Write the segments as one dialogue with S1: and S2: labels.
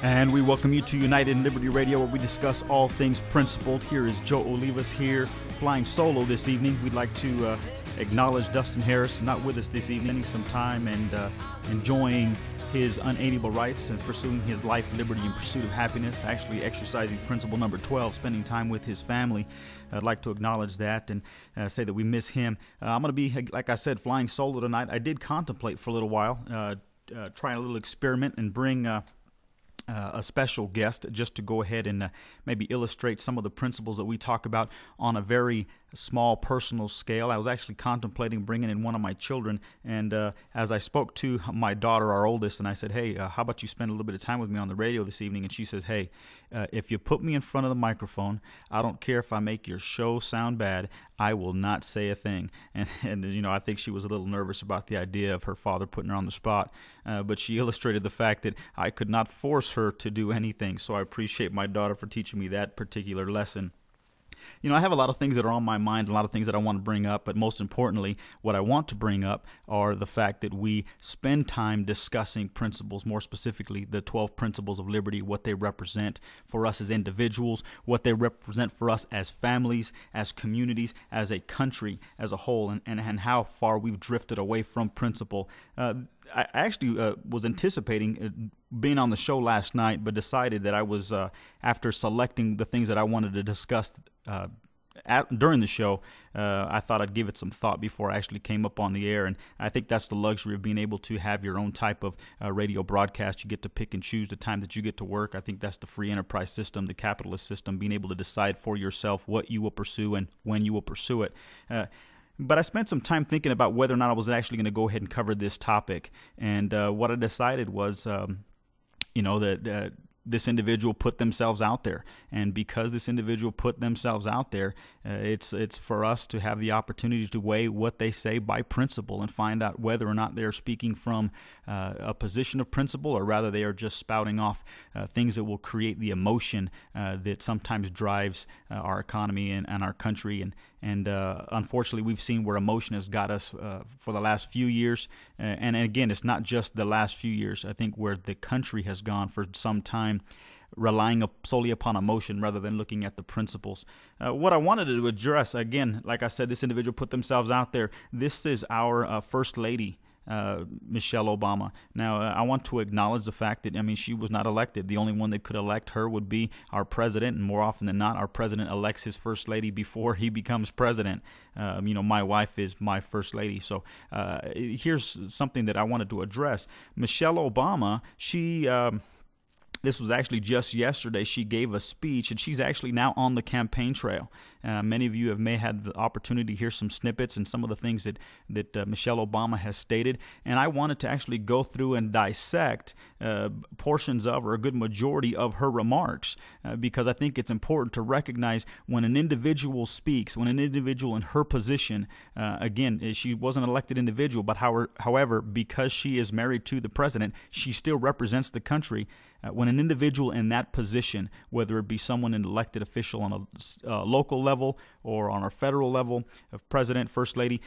S1: And we welcome you to United in Liberty Radio, where we discuss all things principled. Here is Joe Olivas here, flying solo this evening. We'd like to acknowledge Dustin Harris, not with us this evening, some time and enjoying his unalienable rights and pursuing his life, liberty, and pursuit of happiness, actually exercising principle number 12, spending time with his family. I'd like to acknowledge that and say that we miss him. I'm going to be, like I said, flying solo tonight. I did contemplate for a little while, trying a little experiment and bring a special guest just to go ahead and maybe illustrate some of the principles that we talk about on a very small personal scale. I was actually contemplating bringing in one of my children, and as I spoke to my daughter, our oldest, and I said, hey, how about you spend a little bit of time with me on the radio this evening? And she says, hey, if you put me in front of the microphone, I don't care if I make your show sound bad, I will not say a thing. And you know, I think she was a little nervous about the idea of her father putting her on the spot, but she illustrated the fact that I could not force her to do anything. So I appreciate my daughter for teaching me that particular lesson. You know, I have a lot of things that are on my mind, a lot of things that I want to bring up, but most importantly, what I want to bring up are the fact that we spend time discussing principles, more specifically the 12 principles of liberty, what they represent for us as individuals, what they represent for us as families, as communities, as a country as a whole, and how far we've drifted away from principle. I actually was anticipating being on the show last night, but decided that I was, after selecting the things that I wanted to discuss during the show, I thought I'd give it some thought before I actually came up on the air. And I think that's the luxury of being able to have your own type of radio broadcast. You get to pick and choose the time that you get to work. I think that's the free enterprise system, the capitalist system, being able to decide for yourself what you will pursue and when you will pursue it. But I spent some time thinking about whether or not I was actually going to go ahead and cover this topic. And what I decided was, that this individual put themselves out there. And because this individual put themselves out there, it's for us to have the opportunity to weigh what they say by principle and find out whether or not they're speaking from a position of principle, or rather they are just spouting off things that will create the emotion that sometimes drives our economy and our country. And unfortunately, we've seen where emotion has got us for the last few years. And again, it's not just the last few years. I think where the country has gone for some time, relying solely upon emotion rather than looking at the principles. What I wanted to address, again, like I said, this individual put themselves out there. This is our First Lady, Michelle Obama. Now, I want to acknowledge the fact that, she was not elected. The only one that could elect her would be our president, and more often than not, our president elects his first lady before he becomes president. My wife is my first lady. So here's something that I wanted to address. Michelle Obama, this was actually just yesterday. She gave a speech, and she's actually now on the campaign trail. Many of you may have the opportunity to hear some snippets and some of the things that Michelle Obama has stated. And I wanted to actually go through and dissect portions of, or a good majority of, her remarks, because I think it's important to recognize when an individual speaks, when an individual in her position, again, she wasn't an elected individual, but however, because she is married to the president, she still represents the country. When an individual in that position, whether it be someone, an elected official on a local level or on a federal level, a president, first lady,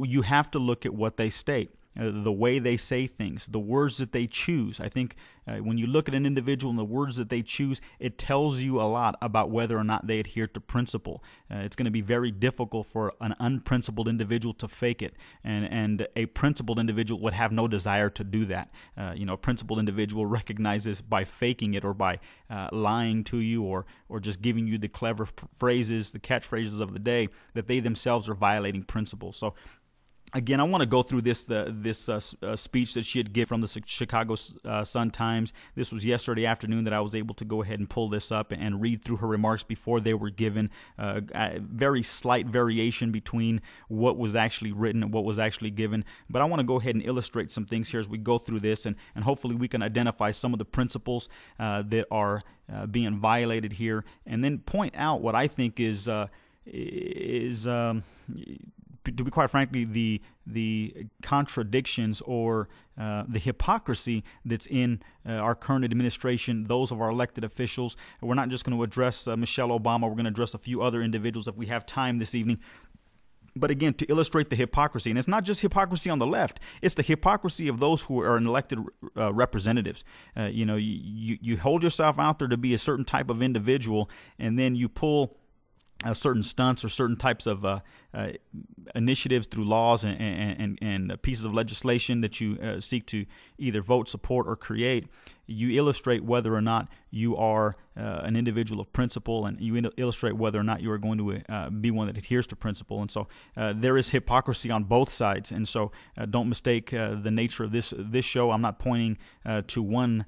S1: you have to look at what they state. The way they say things, the words that they choose. I think when you look at an individual and the words that they choose, it tells you a lot about whether or not they adhere to principle. It's going to be very difficult for an unprincipled individual to fake it, and a principled individual would have no desire to do that. A principled individual recognizes by faking it, or by lying to you, or just giving you the clever phrases, the catchphrases of the day, that they themselves are violating principles. So again, I want to go through this speech that she had given from the Chicago Sun-Times. This was yesterday afternoon that I was able to go ahead and pull this up and read through her remarks before they were given. A very slight variation between what was actually written and what was actually given. But I want to go ahead and illustrate some things here as we go through this, and hopefully we can identify some of the principles that are being violated here, and then point out what I think is to be quite frankly, the contradictions or the hypocrisy that's in our current administration, those of our elected officials. We're not just going to address Michelle Obama. We're going to address a few other individuals if we have time this evening. But again, to illustrate the hypocrisy, and it's not just hypocrisy on the left, it's the hypocrisy of those who are elected representatives. You hold yourself out there to be a certain type of individual, and then you pull certain stunts or certain types of initiatives through laws and pieces of legislation that you seek to either vote, support, or create. You illustrate whether or not you are an individual of principle, and you illustrate whether or not you are going to be one that adheres to principle. And so there is hypocrisy on both sides. And so don't mistake the nature of this show. I'm not pointing to one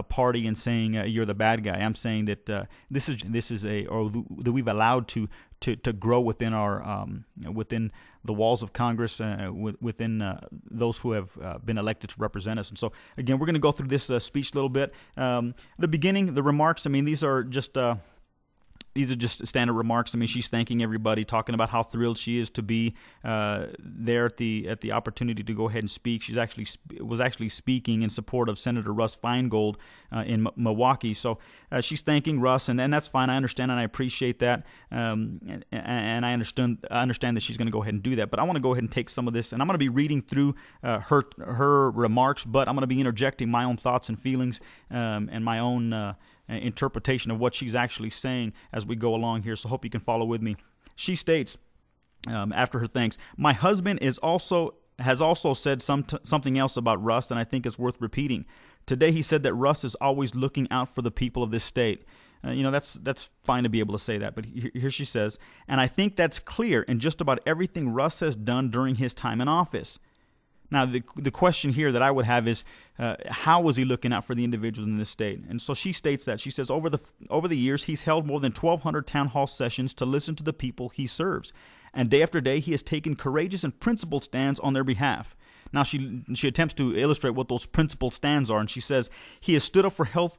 S1: party and saying you're the bad guy. I'm saying that this is that we've allowed to grow within our within the walls of Congress, within those who have been elected to represent us. And so again, we're going to go through this speech a little bit. The beginning, the remarks. I mean, these are just standard remarks. I mean, she's thanking everybody, talking about how thrilled she is to be there at the opportunity to go ahead and speak. She's was actually speaking in support of Senator Russ Feingold in Milwaukee. So she's thanking Russ, and that's fine. I understand and I appreciate that, and I understand that she's going to go ahead and do that. But I want to go ahead and take some of this, and I'm going to be reading through her remarks, but I'm going to be interjecting my own thoughts and feelings and my own interpretation of what she's actually saying as we go along here. So hope you can follow with me. She states, after her thanks, "My husband has also said something else about Russ, and I think it's worth repeating. Today he said that Russ is always looking out for the people of this state." That's fine to be able to say that, but here she says, "And I think that's clear in just about everything Russ has done during his time in office." Now, the question here that I would have is, how was he looking out for the individuals in this state? And so she states that. She says, over the years, he's held more than 1,200 town hall sessions to listen to the people he serves. And day after day, he has taken courageous and principled stands on their behalf. Now, she attempts to illustrate what those principled stands are. And she says, he has stood up for health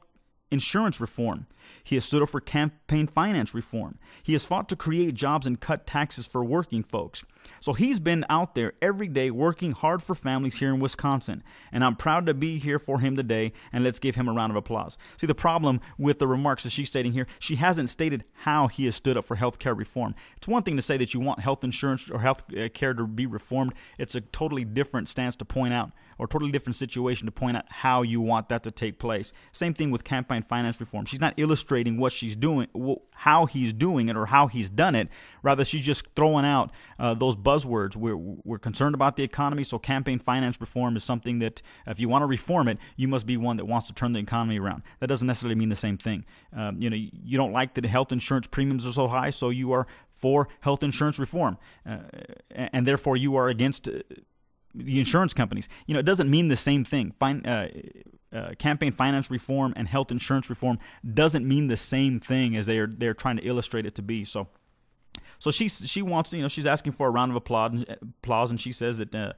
S1: insurance reform. He has stood up for campaign finance reform. He has fought to create jobs and cut taxes for working folks. So he's been out there every day working hard for families here in Wisconsin. And I'm proud to be here for him today, and let's give him a round of applause. See, the problem with the remarks that she's stating here, she hasn't stated how he has stood up for health care reform. It's one thing to say that you want health insurance or health care to be reformed. It's a totally different stance to point out, or totally different situation to point out how you want that to take place. Same thing with campaign finance reform. She's not illustrating what she's doing, how he's doing it, or how he's done it. Rather, she's just throwing out those buzzwords. We're concerned about the economy, so campaign finance reform is something that if you want to reform it, you must be one that wants to turn the economy around. That doesn't necessarily mean the same thing. You don't like that the health insurance premiums are so high, so you are for health insurance reform, and therefore you are against the insurance companies. It doesn't mean the same thing. Campaign finance reform and health insurance reform doesn't mean the same thing as they're trying to illustrate it to be. So she wants, she's asking for a round of applause, and she says that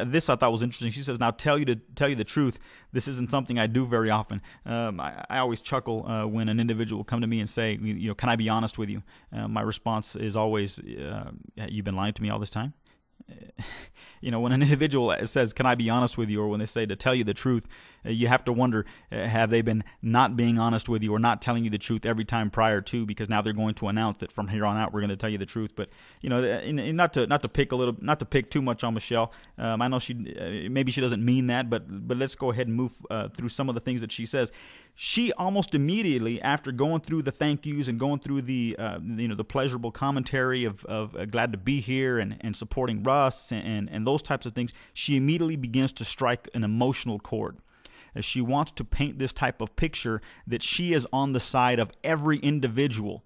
S1: this I thought was interesting. She says, "Now tell you the truth, this isn't something I do very often." I always chuckle when an individual will come to me and say, "Can I be honest with you?" My response is always, "You've been lying to me all this time." When an individual says, "Can I be honest with you?" or when they say to tell you the truth, you have to wonder, have they been not being honest with you or not telling you the truth every time prior to, because now they're going to announce that from here on out we're going to tell you the truth. But not to pick too much on Michelle. I know maybe she doesn't mean that, but let's go ahead and move through some of the things that she says. She almost immediately, after going through the thank yous and going through the the pleasurable commentary of glad to be here and supporting Russ and those types of things, she immediately begins to strike an emotional chord. As she wants to paint this type of picture that she is on the side of every individual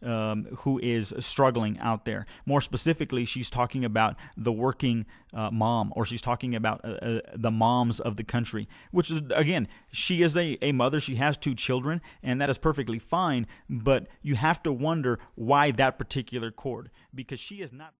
S1: who is struggling out there. More specifically, she's talking about the working mom, or she's talking about the moms of the country, which is, again, she is a mother. She has 2 children, and that is perfectly fine, but you have to wonder why that particular chord, because she is not...